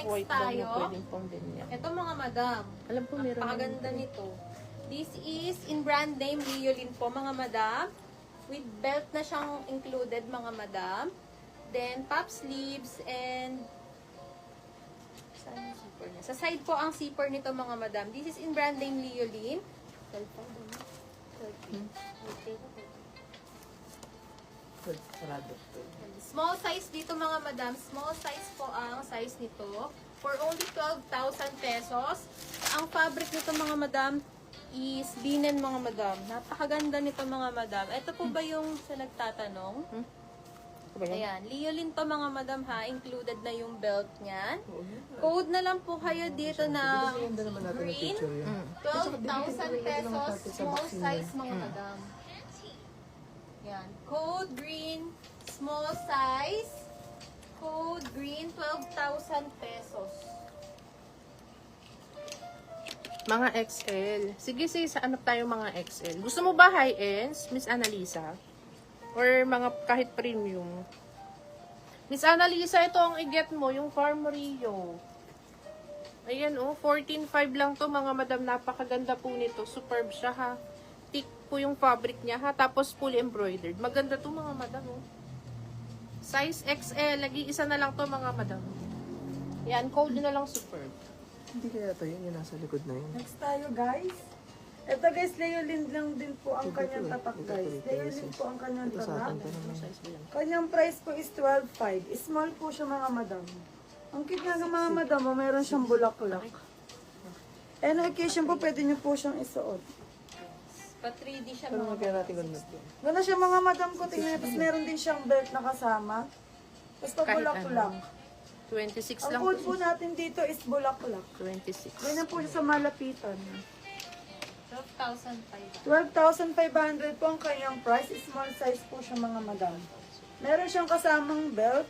white daw tayo. na pwedeng pang ganyan. Ito mga madam. Alam ko meron. Napakaganda nito. This is in brand name Liolin po mga madam. With belt na siyang included mga madam. Then pop sleeves and saan yung zipper niya? Sa side po ang zipper nito mga madam. This is in brand name Liolin. Small size dito mga madam. Small size po ang size nito. For only 12,000 pesos. Ang fabric nito mga madam is linen mga madam. Napakaganda nito mga madam. Ito po ba yung sa nagtatanong? Ayan, Liolin to mga madam ha. Included na yung belt niyan. Code na lang po kayo dito na green. 12,000 pesos. Small size mga madam. Yan. Code green. Small size. Code green. 12,000 pesos. Mga XL. Sige sis, hanap tayo mga XL. Gusto mo ba high-ends, Miss Annalisa? Or mga kahit premium? Miss Annalisa, ito ang i-get mo, yung Farm Rio. Ayan oh, 14.5 lang to mga madam. Napakaganda po nito. Superb siya ha. Thick po yung fabric niya ha. Tapos fully embroidered. Maganda to mga madam oh. Size XL. Lagi isa na lang to mga madam. Yan, code na lang superb. Hindi kaya ito yun, yung nasa likod na yun. Next tayo guys. Ito guys, Liolin lang din po ang kanyang tatak guys. Liolin po ang kanyang Ito sa tatak. atin pa naman. Kanyang price po is 12.5. Small po siya mga madam. Ang cute nga ng mga madam, oh, meron siyang bulaklak. Any occasion po, pwede niyo po siyang isuot. Pa 3D siya Pero mga magkaya natin ganun na ito. Gano'n siya mga madam ko, tingnan niyo. Tapos meron din siyang belt na kasama. Tapos pa Kahit bulaklak. 26 Ang lang code po. po natin dito is bulaklak. 26. Ganyan po siya sa malapitan. 12,500. 12,500 po ang kanyang price. Small size po siya mga madam. Meron siyang kasamang belt.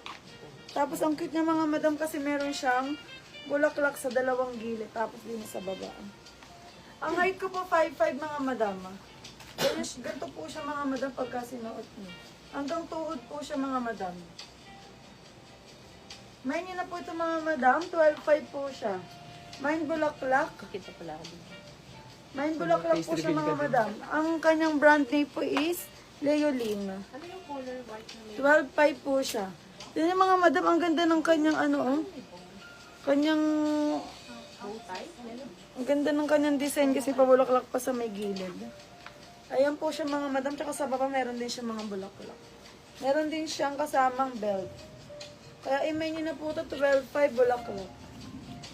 Tapos ang cute niya mga madam kasi meron siyang bulaklak sa dalawang gilid. Tapos din sa baba. Ang height ko po 5'5 mga madam. Ganito po siya mga madam pagka sinuot niyo. Hanggang tuhod po siya mga madam. May niyo na po ito mga madam. 12'5 po siya. May bulaklak. Kita pala ako dito. May bulaklak po siya mga madam. Ang kanyang brand name po is Liolin. Ano yung color white na may? 12.5 po siya. Yan yung mga madam, ang ganda ng kanyang ano oh. Kanyang... Ang ganda ng kanyang design kasi pabulaklak pa sa may gilid. Ayan po siya mga madam. Tsaka sa baba meron din siya mga bulaklak. Meron din siyang kasamang belt. Kaya email niyo na po ito 12.5 bulaklak.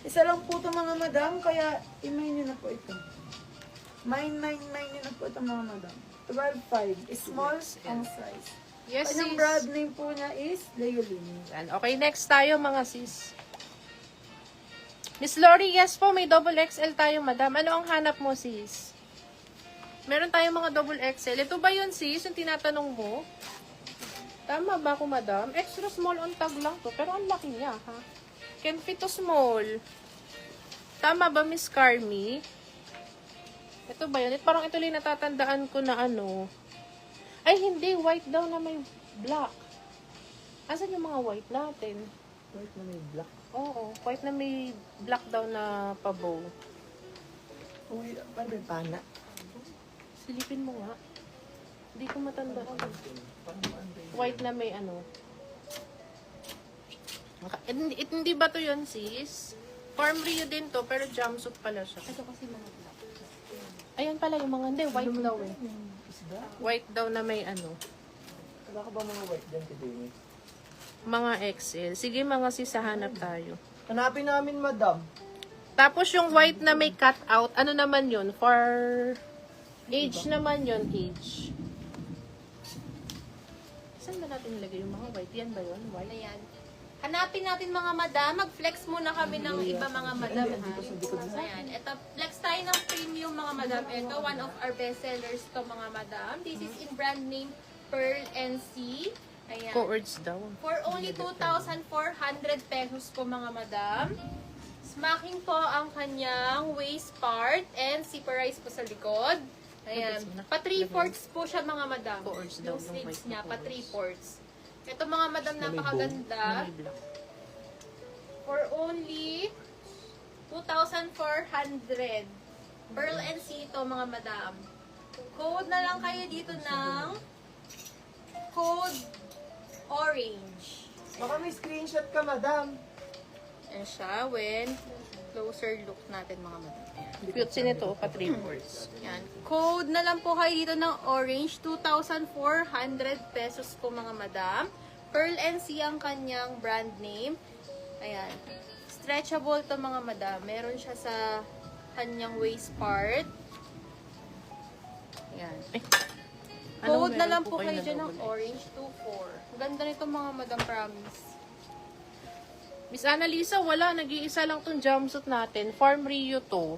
Isa lang po ito mga madam. Kaya email niyo na po ito. 999 niyo na po ito mga madam. 12.5. Small ang size. Yes, Kanyang sis. brand name po niya is Liolin. Yan. Okay, next tayo mga sis. Miss Lori, yes po, may double XL tayo, madam. Ano ang hanap mo, sis? Meron tayong mga double XL. Ito ba yun, sis? Yung tinatanong mo? Tama ba ako, madam? Extra small on tag lang to, pero ang laki niya, ha? Can fit to small. Tama ba, Miss Carmi? Ito ba yun? Parang ito lang natatandaan ko na ano. Ay, hindi. White daw na may black. Asan yung mga white natin? White na may black. Oo, white na may black daw na pabow. Uy, paano may pana? Silipin mo nga. Hindi ko matanda. White na may ano. Hindi ba to yun, sis? Farm Rio din to, pero jumpsuit pala siya. Ito kasi mga black. Ayan pala yung mga, hindi, white daw eh. Isda? White daw na may ano. Wala ka ba mga white dyan today? Mga XL. Sige mga sis, hanap tayo. Hanapin namin, madam. Tapos yung white na may cut out, ano naman yun? For age naman yun, age. Saan ba natin nilagay yung mga white? Yan ba yun? White? Ayan. Hanapin natin mga madam. Mag-flex muna kami ng iba mga madam. Ha? Ayan. Ito, flex tayo ng premium mga madam. Ito, one of our best sellers to mga madam. This is in brand name Pearl NC. Ayan. Coords daw. For only 2,400 pesos po mga madam. Smacking po ang kanyang waist part and zipperize po sa likod. Ayan. Pa 3/4 po siya mga madam. Coords daw Yung yung sleeves white na niya, pa coords. 3/4. Ito mga madam, napakaganda. May black. For only 2,400. Pearl and C ito mga madam. Code na lang kayo dito ng code orange. Baka may screenshot ka, madam. Ayan siya when closer look natin mga madam. Ayan. Cute sin ito, pa 3/4. Yan. Code na lang po kayo dito ng orange. 2,400 pesos po mga madam. Pearl and C ang kanyang brand name. Ayan. Stretchable to mga madam. Meron siya sa kanyang waist part. Ayan. Code na meron lang po po kayo kayo na dyan ng double orange 24. Ganda nito mga madam, promise. Miss Annalisa, wala. Nag-iisa lang tong jumpsuit natin. Farm Rio to.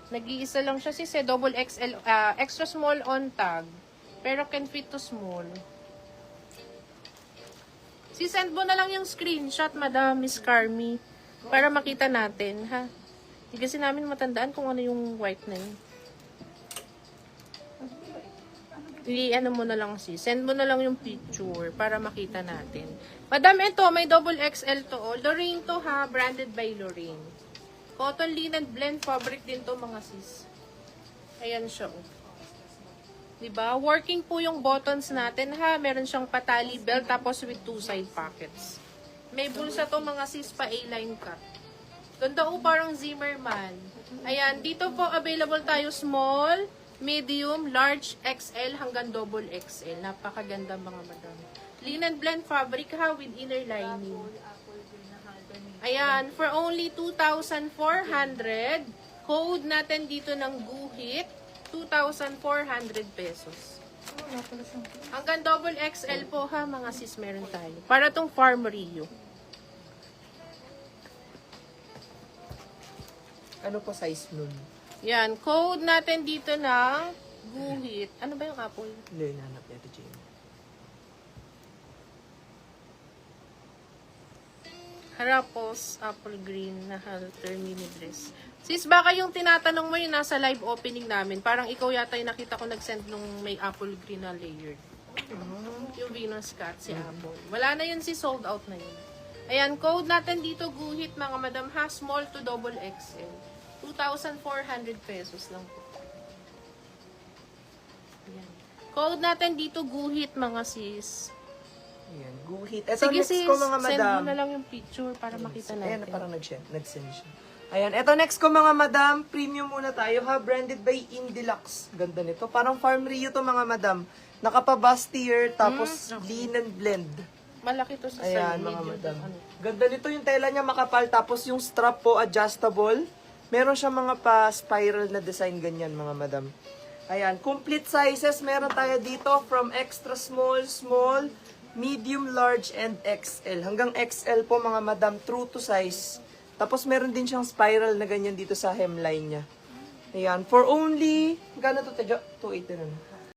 Nag-iisa lang siya sis, double XL, extra small on tag. Pero can fit to small. Si-send mo na lang yung screenshot, Madam Miss Carmi. Para makita natin, ha? Hindi kasi namin matandaan kung ano yung white na yun. I-ano mo na lang send mo na lang yung picture para makita natin. Madam, ito, may double XL to. Oh. Lorraine to ha, branded by Lorraine. Cotton linen blend fabric din to mga sis. Ayan siya. Oh. Diba? Working po yung buttons natin ha. Meron siyang patali belt tapos with 2 side pockets. May bulsa to mga sis pa A-line cut. Ganda oh, parang Zimmerman. Ayan, dito po available tayo small, medium, large, XL hanggang double XL. Napakaganda mga madam. Linen blend fabric ha with inner lining. Ayan, for only 2,400. Code natin dito ng guhit, 2,400 pesos. Hanggang double XL po ha mga sis meron tayo. Para tong Farm Rio. Ano po size nun? Yan, code natin dito ng guhit. Ano ba yung apple? Hindi, nahanap niya ito, Jamie. Harapos, apple green na halter mini dress. Sis, baka yung tinatanong mo yung nasa live opening namin. Parang ikaw yata yung nakita ko nag-send nung may apple green na layered. Yung Venus Cat, si Apple. Wala na yun, si sold out na yun. Ayan, code natin dito guhit mga madam ha, small to double XL. 2,400 pesos lang po. Ayan. Code natin dito guhit mga sis. Ayan, guhit. Ito Sige next sis, ko mga send madam. mo na lang yung picture para makita natin. Ayan, parang nag-send siya. Ayan, ito next ko mga madam. Premium muna tayo ha. Branded by Indilux. Ganda nito. Parang Farm Rio to mga madam. Nakapa-bustier, tapos linen blend. Malaki to sa Ayan, salon, mga medyo, madam. ano. Ganda nito yung tela niya makapal. Tapos yung strap po adjustable. Meron siya mga pa-spiral na design ganyan mga madam. Ayan, complete sizes. Meron tayo dito from extra small, small, medium, large, and XL. Hanggang XL po mga madam, true to size. Tapos meron din siyang spiral na ganyan dito sa hemline niya. Ayan, for only, gano'n to, 280 na.